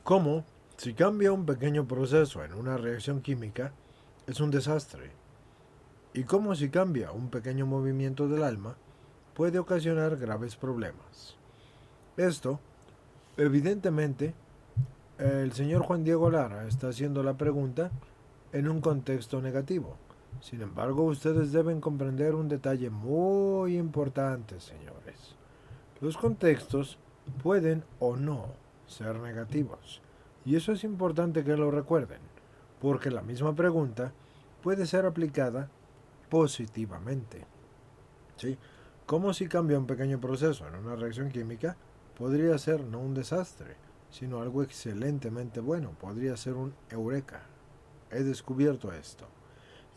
¿Cómo? Si cambia un pequeño proceso en una reacción química, es un desastre. ¿Y cómo si cambia un pequeño movimiento del alma, puede ocasionar graves problemas? Esto, evidentemente, el señor Juan Diego Lara está haciendo la pregunta en un contexto negativo. Sin embargo, ustedes deben comprender un detalle muy importante, señores. Los contextos pueden o no ser negativos. Y eso es importante que lo recuerden, porque la misma pregunta puede ser aplicada positivamente. ¿Sí? Como si cambia un pequeño proceso en una reacción química, podría ser no un desastre, sino algo excelentemente bueno, podría ser un eureka. He descubierto esto.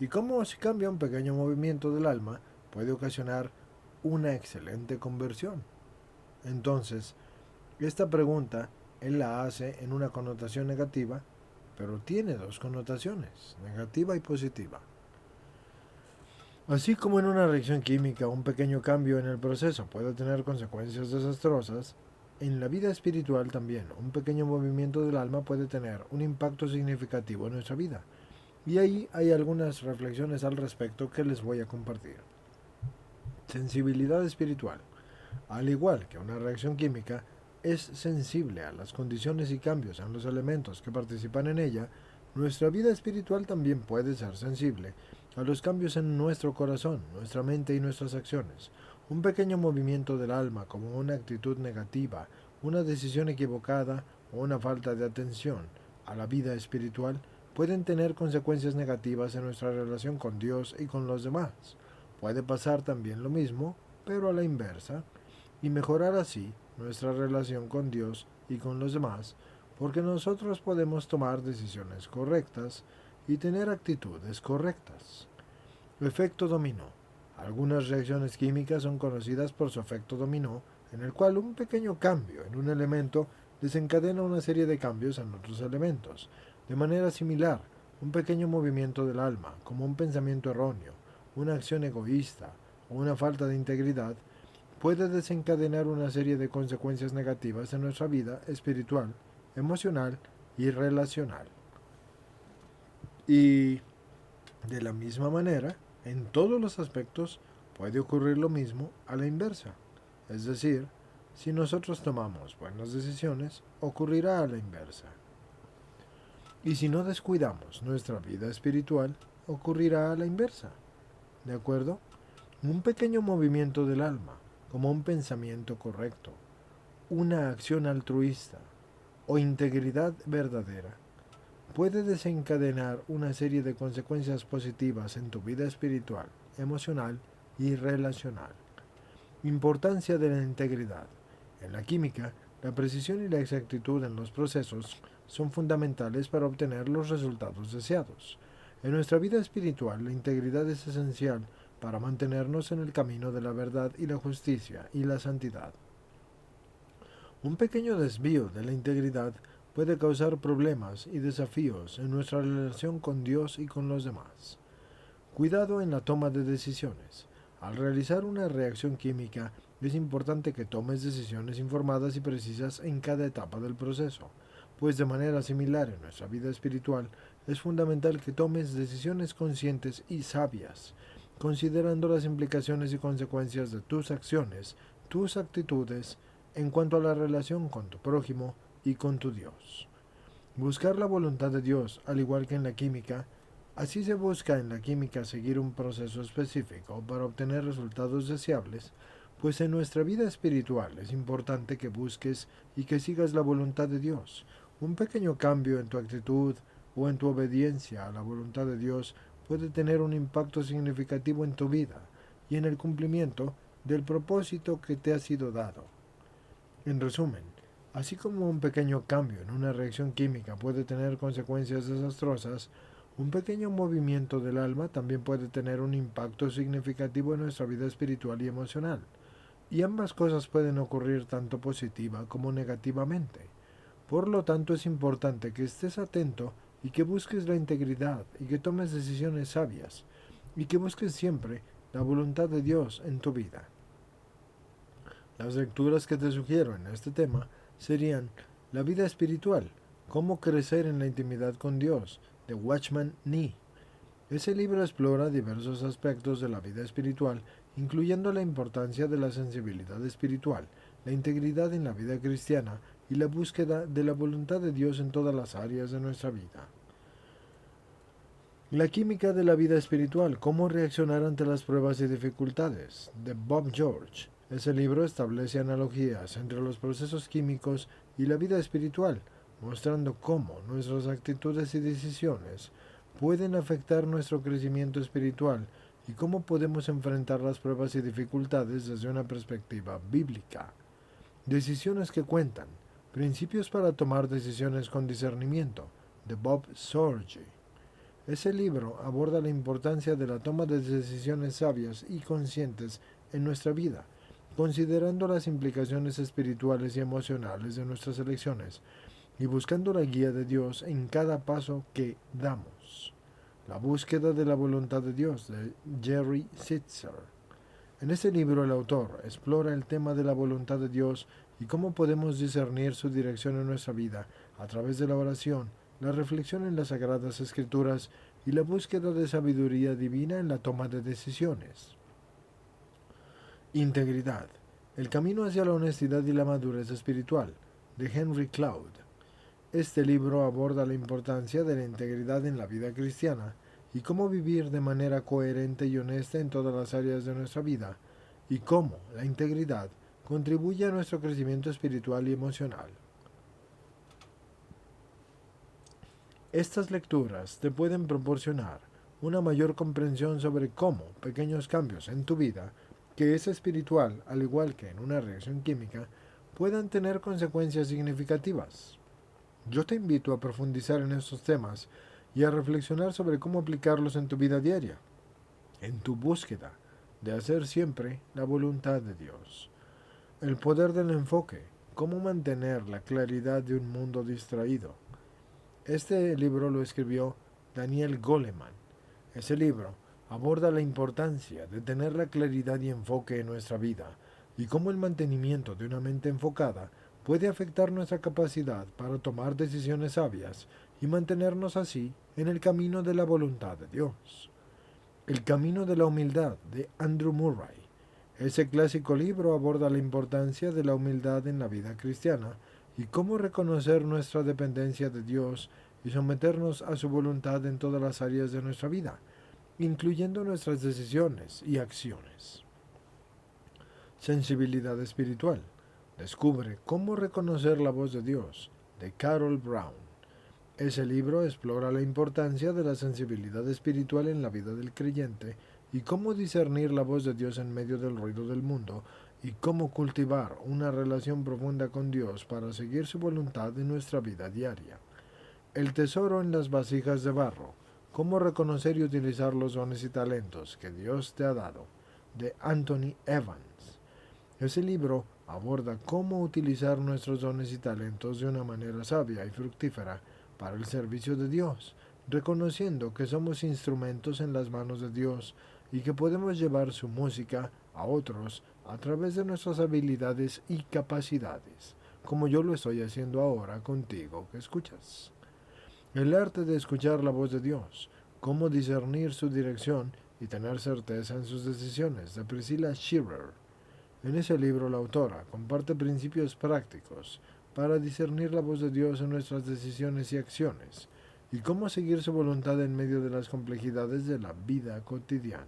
Y cómo si cambia un pequeño movimiento del alma, puede ocasionar una excelente conversión. Entonces, esta pregunta él la hace en una connotación negativa, pero tiene dos connotaciones, negativa y positiva. Así como en una reacción química un pequeño cambio en el proceso puede tener consecuencias desastrosas, en la vida espiritual también un pequeño movimiento del alma puede tener un impacto significativo en nuestra vida. Y ahí hay algunas reflexiones al respecto que les voy a compartir. Sensibilidad espiritual. Al igual que una reacción química, es sensible a las condiciones y cambios en los elementos que participan en ella, nuestra vida espiritual también puede ser sensible a los cambios en nuestro corazón, nuestra mente y nuestras acciones. Un pequeño movimiento del alma, como una actitud negativa, una decisión equivocada o una falta de atención a la vida espiritual, pueden tener consecuencias negativas en nuestra relación con Dios y con los demás. Puede pasar también lo mismo, pero a la inversa, y mejorar así nuestra relación con Dios y con los demás, porque nosotros podemos tomar decisiones correctas y tener actitudes correctas. Efecto dominó. Algunas reacciones químicas son conocidas por su efecto dominó, en el cual un pequeño cambio en un elemento desencadena una serie de cambios en otros elementos. De manera similar, un pequeño movimiento del alma, como un pensamiento erróneo, una acción egoísta o una falta de integridad, puede desencadenar una serie de consecuencias negativas en nuestra vida espiritual, emocional y relacional. Y de la misma manera, en todos los aspectos puede ocurrir lo mismo a la inversa. Es decir, si nosotros tomamos buenas decisiones, ocurrirá a la inversa. Y si no descuidamos nuestra vida espiritual, ocurrirá a la inversa. ¿De acuerdo? Un pequeño movimiento del alma, como un pensamiento correcto, una acción altruista o integridad verdadera, puede desencadenar una serie de consecuencias positivas en tu vida espiritual, emocional y relacional. Importancia de la integridad. En la química, la precisión y la exactitud en los procesos son fundamentales para obtener los resultados deseados. En nuestra vida espiritual, la integridad es esencial para mantenernos en el camino de la verdad y la justicia y la santidad. Un pequeño desvío de la integridad puede causar problemas y desafíos en nuestra relación con Dios y con los demás. Cuidado en la toma de decisiones. Al realizar una reacción química, es importante que tomes decisiones informadas y precisas en cada etapa del proceso, pues de manera similar en nuestra vida espiritual, es fundamental que tomes decisiones conscientes y sabias, considerando las implicaciones y consecuencias de tus acciones, tus actitudes, en cuanto a la relación con tu prójimo y con tu Dios. Buscar la voluntad de Dios, al igual que en la química, así se busca en la química seguir un proceso específico para obtener resultados deseables, pues en nuestra vida espiritual es importante que busques y que sigas la voluntad de Dios. Un pequeño cambio en tu actitud o en tu obediencia a la voluntad de Dios puede tener un impacto significativo en tu vida y en el cumplimiento del propósito que te ha sido dado. En resumen, así como un pequeño cambio en una reacción química puede tener consecuencias desastrosas, un pequeño movimiento del alma también puede tener un impacto significativo en nuestra vida espiritual y emocional. Y ambas cosas pueden ocurrir tanto positiva como negativamente. Por lo tanto, es importante que estés atento y que busques la integridad y que tomes decisiones sabias y que busques siempre la voluntad de Dios en tu vida. Las lecturas que te sugiero en este tema serían la vida espiritual, Cómo crecer en la intimidad con Dios, de Watchman Nee. Ese libro explora diversos aspectos de la vida espiritual, incluyendo la importancia de la sensibilidad espiritual, la integridad en la vida cristiana y la búsqueda de la voluntad de Dios en todas las áreas de nuestra vida. La química de la vida espiritual, cómo reaccionar ante las pruebas y dificultades, de Bob George. Ese libro establece analogías entre los procesos químicos y la vida espiritual, mostrando cómo nuestras actitudes y decisiones pueden afectar nuestro crecimiento espiritual y cómo podemos enfrentar las pruebas y dificultades desde una perspectiva bíblica. Decisiones que cuentan. Principios para tomar decisiones con discernimiento, de Bob Sorge. Ese libro aborda la importancia de la toma de decisiones sabias y conscientes en nuestra vida, considerando las implicaciones espirituales y emocionales de nuestras elecciones y buscando la guía de Dios en cada paso que damos. La búsqueda de la voluntad de Dios, de Jerry Sittser. En este libro el autor explora el tema de la voluntad de Dios y cómo podemos discernir su dirección en nuestra vida a través de la oración, la reflexión en las Sagradas Escrituras y la búsqueda de sabiduría divina en la toma de decisiones. Integridad. El camino hacia la honestidad y la madurez espiritual, de Henry Cloud. Este libro aborda la importancia de la integridad en la vida cristiana y cómo vivir de manera coherente y honesta en todas las áreas de nuestra vida, y cómo la integridad contribuye a nuestro crecimiento espiritual y emocional. Estas lecturas te pueden proporcionar una mayor comprensión sobre cómo pequeños cambios en tu vida, que es espiritual al igual que en una reacción química, puedan tener consecuencias significativas. Yo te invito a profundizar en estos temas y a reflexionar sobre cómo aplicarlos en tu vida diaria, en tu búsqueda de hacer siempre la voluntad de Dios. El poder del enfoque, cómo mantener la claridad de un mundo distraído. Este libro lo escribió Daniel Goleman. Ese libro aborda la importancia de tener la claridad y enfoque en nuestra vida y cómo el mantenimiento de una mente enfocada puede afectar nuestra capacidad para tomar decisiones sabias y mantenernos así en el camino de la voluntad de Dios. El camino de la humildad, de Andrew Murray. Ese clásico libro aborda la importancia de la humildad en la vida cristiana y cómo reconocer nuestra dependencia de Dios y someternos a su voluntad en todas las áreas de nuestra vida, incluyendo nuestras decisiones y acciones. Sensibilidad espiritual. Descubre cómo reconocer la voz de Dios, de Carol Brown. Ese libro explora la importancia de la sensibilidad espiritual en la vida del creyente y cómo discernir la voz de Dios en medio del ruido del mundo y cómo cultivar una relación profunda con Dios para seguir su voluntad en nuestra vida diaria. El tesoro en las vasijas de barro. Cómo reconocer y utilizar los dones y talentos que Dios te ha dado, de Anthony Evans. Ese libro aborda cómo utilizar nuestros dones y talentos de una manera sabia y fructífera para el servicio de Dios, reconociendo que somos instrumentos en las manos de Dios y que podemos llevar su música a otros a través de nuestras habilidades y capacidades, como yo lo estoy haciendo ahora contigo que escuchas. El arte de escuchar la voz de Dios, cómo discernir su dirección y tener certeza en sus decisiones, de Priscilla Shirer. En ese libro la autora comparte principios prácticos para discernir la voz de Dios en nuestras decisiones y acciones, y cómo seguir su voluntad en medio de las complejidades de la vida cotidiana.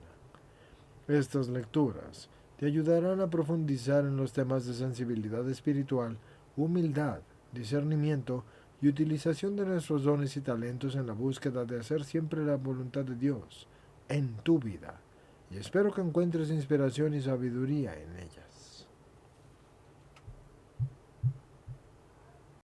Estas lecturas te ayudarán a profundizar en los temas de sensibilidad espiritual, humildad, discernimiento y utilización de nuestros dones y talentos en la búsqueda de hacer siempre la voluntad de Dios en tu vida. Y espero que encuentres inspiración y sabiduría en ellas.